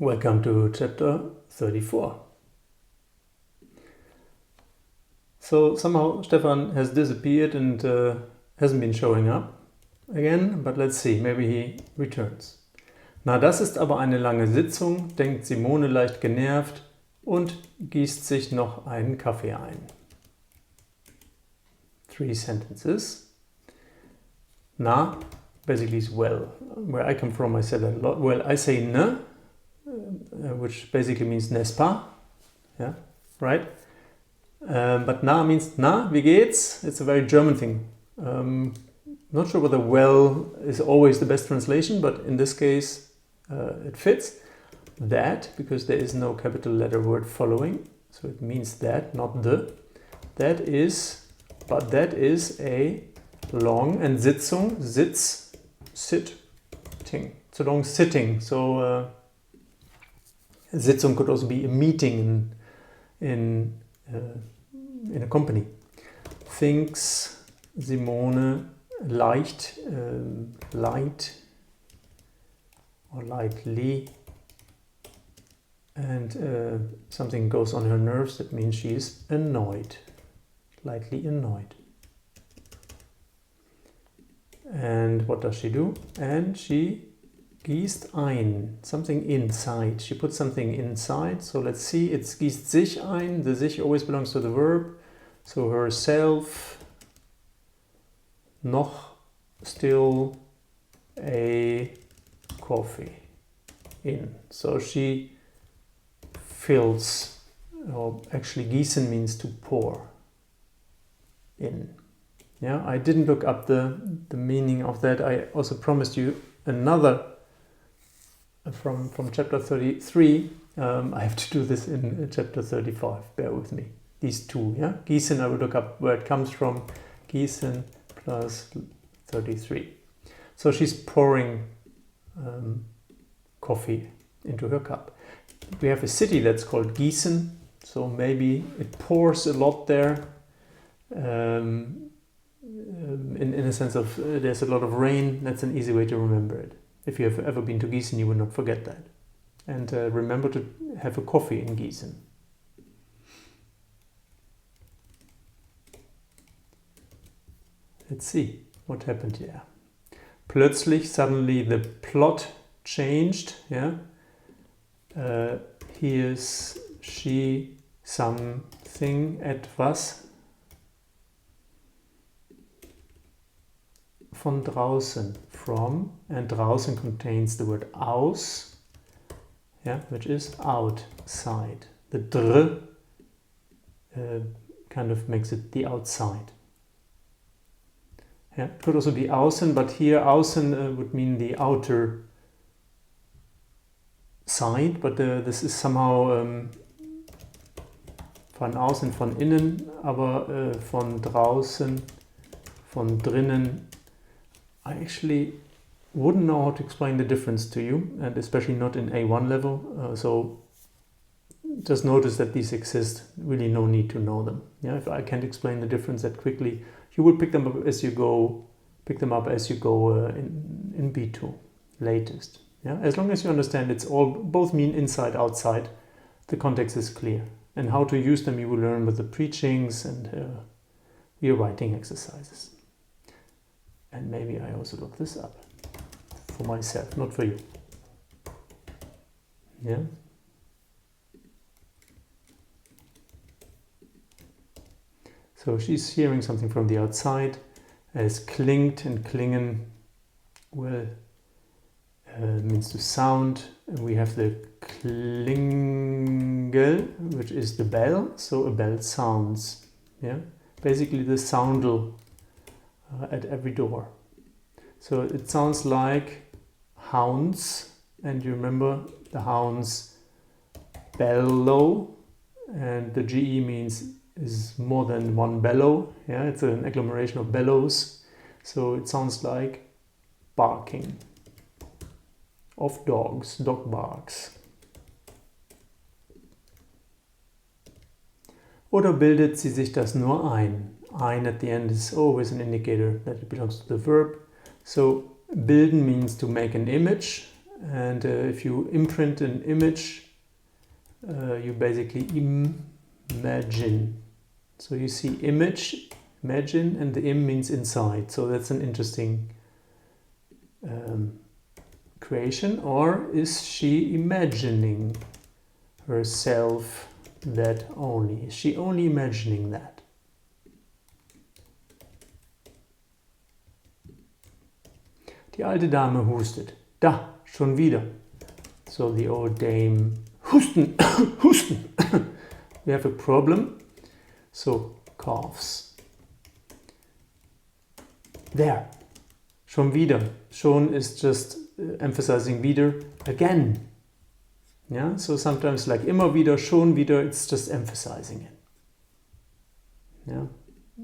Welcome to chapter 34. So somehow Stefan has disappeared and hasn't been showing up again, but let's see, maybe he returns. Na, das ist aber eine lange Sitzung, denkt Simone leicht genervt und gießt sich noch einen Kaffee ein. 3 sentences. Na basically is well. Where I come from, I say that a lot. Well, I say ne, which basically means n'est-ce pas, yeah, right? But na means na, wie geht's? It's a very German thing. Not sure whether well is always the best translation, but in this case it fits. That, because there is no capital letter word following, so it means that, not the. That is, but that is a long, and Sitzung, sitz, sitting. It's a long sitting, so Sitzung could also be a meeting in a company. Thinks Simone leicht, light or lightly, and something goes on her nerves. That means she is annoyed, lightly annoyed. And what does she do? And she gießt ein, something inside. She puts something inside. So let's see, it's gießt sich ein. The sich always belongs to the verb. So herself, noch, still, a coffee in. So she fills, or actually gießen means to pour in. Yeah, I didn't look up the meaning of that. I also promised you another from chapter 33. I have to do this in chapter 35. Bear with me. These two, yeah. Gießen, I will look up where it comes from. Gießen plus 33. So she's pouring coffee into her cup. We have a city that's called Gießen, so maybe it pours a lot there. In a sense of there's a lot of rain. That's an easy way to remember it. If you have ever been to Gießen, you will not forget that. And remember to have a coffee in Gießen. Let's see what happened here. Plötzlich, suddenly the plot changed. Yeah. Here's she, something, etwas. Von draußen, from, and draußen contains the word aus, yeah, which is outside. The dr kind of makes it the outside. Yeah, it could also be außen, but here außen would mean the outer side, but this is somehow von außen, von innen, aber von draußen, von drinnen. I actually wouldn't know how to explain the difference to you, and especially not in A1 level, so just notice that these exist, really no need to know them. Yeah, if I can't explain the difference that quickly, you will pick them up as you go, in B2 latest. Yeah, as long as you understand it's all, both mean inside, outside, the context is clear. And how to use them you will learn with the preachings and your writing exercises. And maybe I also look this up for myself, not for you. Yeah. So she's hearing something from the outside, as klingt, and klingen, well, means to sound. And we have the klingel, which is the bell. So a bell sounds. Yeah. Basically the soundel. At every door. So it sounds like hounds, and you remember the hounds bellow, and the GE means is more than one bellow. Yeah, it's an agglomeration of bellows. So it sounds like barking of dogs, dog barks. Oder bildet sie sich das nur ein? Ein at the end is always an indicator that it belongs to the verb. So bilden means to make an image, And if you imprint an image, you basically imagine. So you see image, imagine, and the im means inside. So that's an interesting creation. Or is she imagining herself that only? Is she only imagining that? Die alte Dame hustet. Da, schon wieder. So the old dame, husten, husten. We have a problem. So coughs. There. Schon wieder. Schon is just emphasizing wieder, again. Yeah, so sometimes like immer wieder, schon wieder, it's just emphasizing it. Yeah,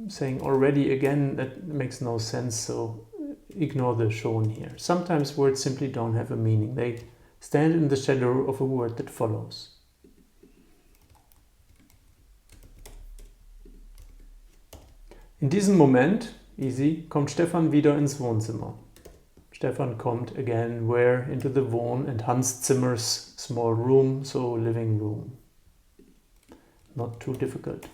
saying already again, that makes no sense, so ignore the schon here. Sometimes words simply don't have a meaning. They stand in the shadow of a word that follows. In diesem Moment, easy, kommt Stefan wieder ins Wohnzimmer. Stefan kommt again where? Into the Wohn and Hans Zimmer's small room, so living room. Not too difficult.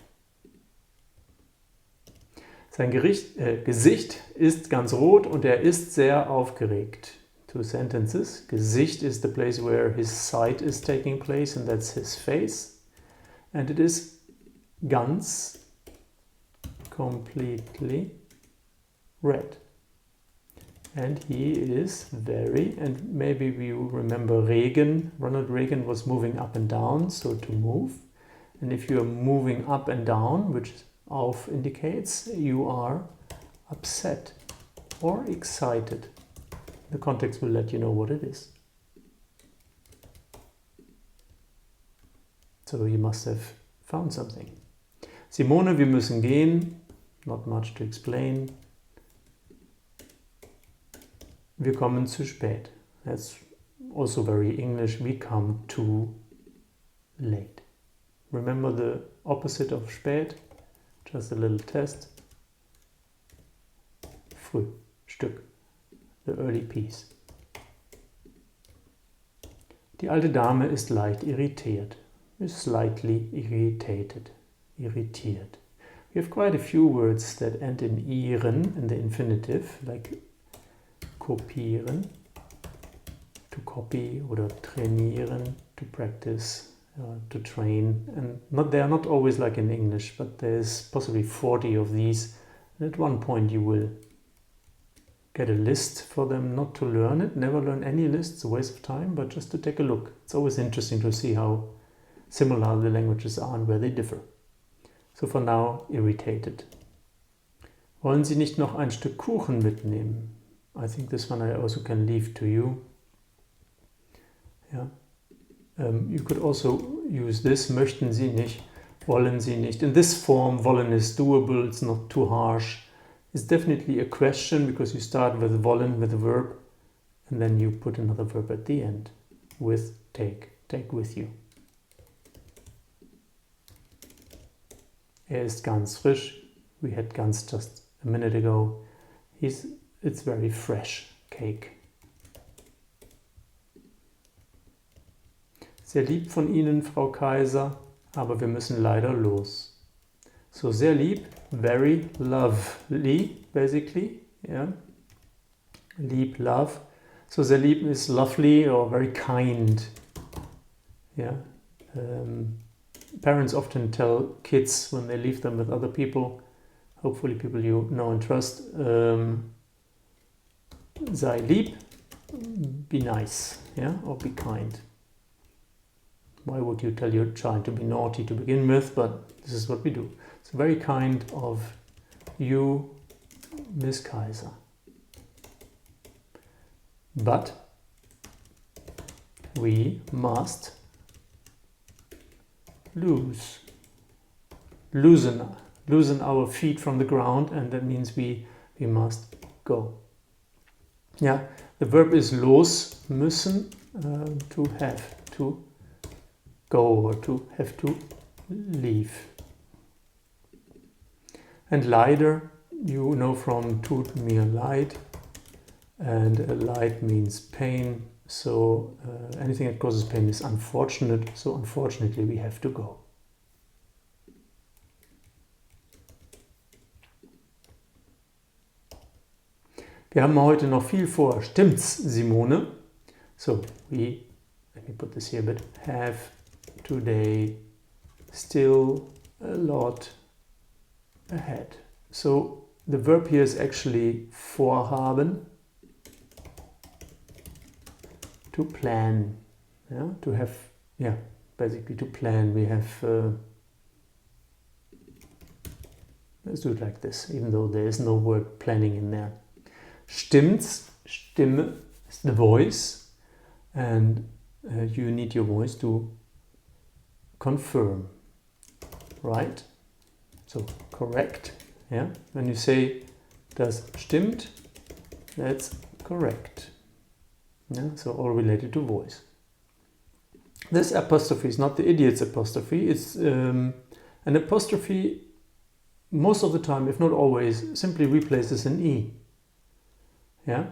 Sein Gesicht ist ganz rot und er ist sehr aufgeregt. Two sentences. Gesicht is the place where his sight is taking place, and that's his face. And it is ganz, completely red. And he is very, and maybe you remember Reagan. Ronald Reagan was moving up and down, so to move. And if you are moving up and down, which auf indicates you are upset or excited. The context will let you know what it is. So you must have found something. Simone, wir müssen gehen. Not much to explain. Wir kommen zu spät. That's also very English. We come too late. Remember the opposite of spät? Just a little test. Frühstück. The early piece. Die alte Dame ist leicht irritiert. Is slightly irritated. Irritiert. We have quite a few words that end in iren in the infinitive, like kopieren, to copy, oder trainieren, to practice, to train. And they are not always like in English, but there's possibly 40 of these. And at one point you will get a list for them, not to learn it, never learn any list, it's a waste of time, but just to take a look. It's always interesting to see how similar the languages are and where they differ. So for now, irritated. Wollen Sie nicht noch ein Stück Kuchen mitnehmen? I think this one I also can leave to you. Yeah. You could also use this, möchten Sie nicht, wollen Sie nicht. In this form, wollen is doable, it's not too harsh. It's definitely a question because you start with wollen, with a verb, and then you put another verb at the end, with take with you. Er ist ganz frisch. We had ganz just a minute ago. It's very fresh cake. Sehr lieb von Ihnen, Frau Kaiser, aber wir müssen leider los. So sehr lieb, very lovely, basically. Yeah. Lieb, love. So sehr lieb is lovely or very kind. Yeah. Parents often tell kids when they leave them with other people, hopefully people you know and trust, sei lieb, be nice, yeah, or be kind. Why would you tell your child to be naughty to begin with? But this is what we do. It's very kind of you, Miss Kaiser. But we must loosen our feet from the ground, and that means we must go. Yeah, the verb is los müssen, to have to go or to have to leave. And leider, you know from tut mir leid, and leid means pain, So anything that causes pain is unfortunate. So unfortunately we have to go. Wir haben heute noch viel vor. Stimmt's, Simone? So let me put this here a bit, have today still a lot ahead. So the verb here is actually vorhaben, to plan, yeah, to have, yeah, basically to plan. We have, let's do it like this, even though there is no word planning in there. Stimmt's, Stimme is the voice, and you need your voice to confirm, right? So correct, yeah. When you say das stimmt, that's correct. Yeah, so all related to voice. This apostrophe is not the idiot's apostrophe. It's an apostrophe most of the time, if not always, simply replaces an E. Yeah.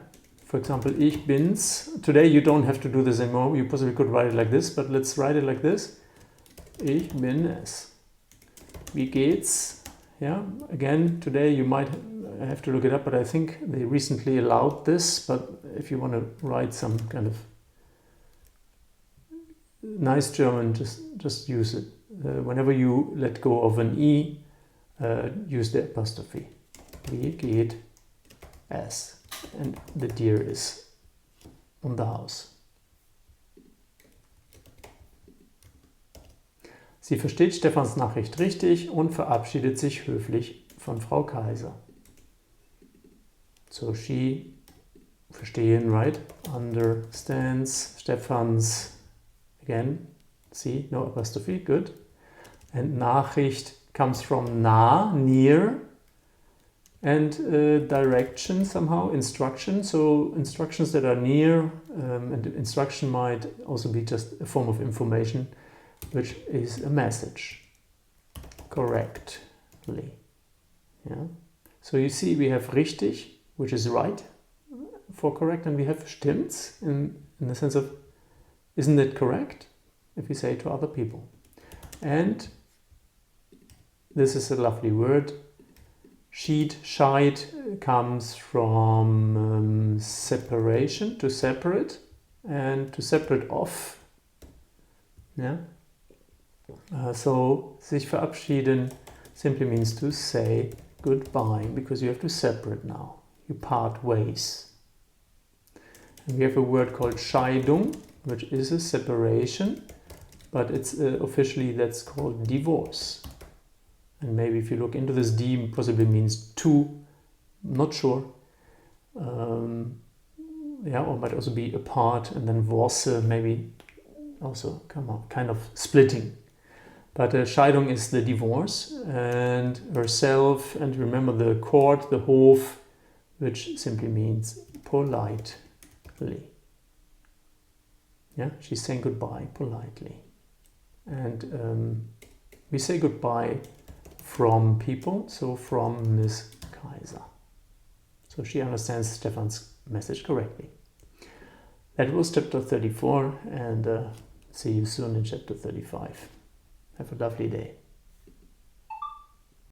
For example, ich bin's. Today you don't have to do this anymore. You possibly could write it like this, but let's write it like this. Ich bin es. Wie geht's? Yeah. Again, today you might have to look it up, but I think they recently allowed this. But if you want to write some kind of nice German, just use it. Whenever you let go of an E, use the apostrophe. Wie geht es? And the deer is on the house. Sie versteht Stefans Nachricht richtig und verabschiedet sich höflich von Frau Kaiser. So she, verstehen, right? Understands Stefans, again, see, no apostrophe, good. And Nachricht comes from nah, near, and direction somehow, instruction. So instructions that are near, and instruction might also be just a form of information, which is a message, correctly. Yeah. So you see we have richtig, which is right for correct, and we have stimmt's in the sense of, isn't it correct, if we say to other people. And this is a lovely word. Scheid comes from separation, to separate, and to separate off. Yeah. So sich verabschieden simply means to say goodbye, because you have to separate now. You part ways. And we have a word called Scheidung, which is a separation, but it's officially that's called divorce. And maybe if you look into this, D possibly means two, not sure. Yeah, or might also be apart, and then Worse maybe also kind of splitting. But Scheidung is the divorce, and herself, and remember the court, the Hof, which simply means politely. Yeah, she's saying goodbye politely. And we say goodbye from people, so from Miss Kaiser. So she understands Stefan's message correctly. That was chapter 34, and see you soon in chapter 35. Have a lovely day.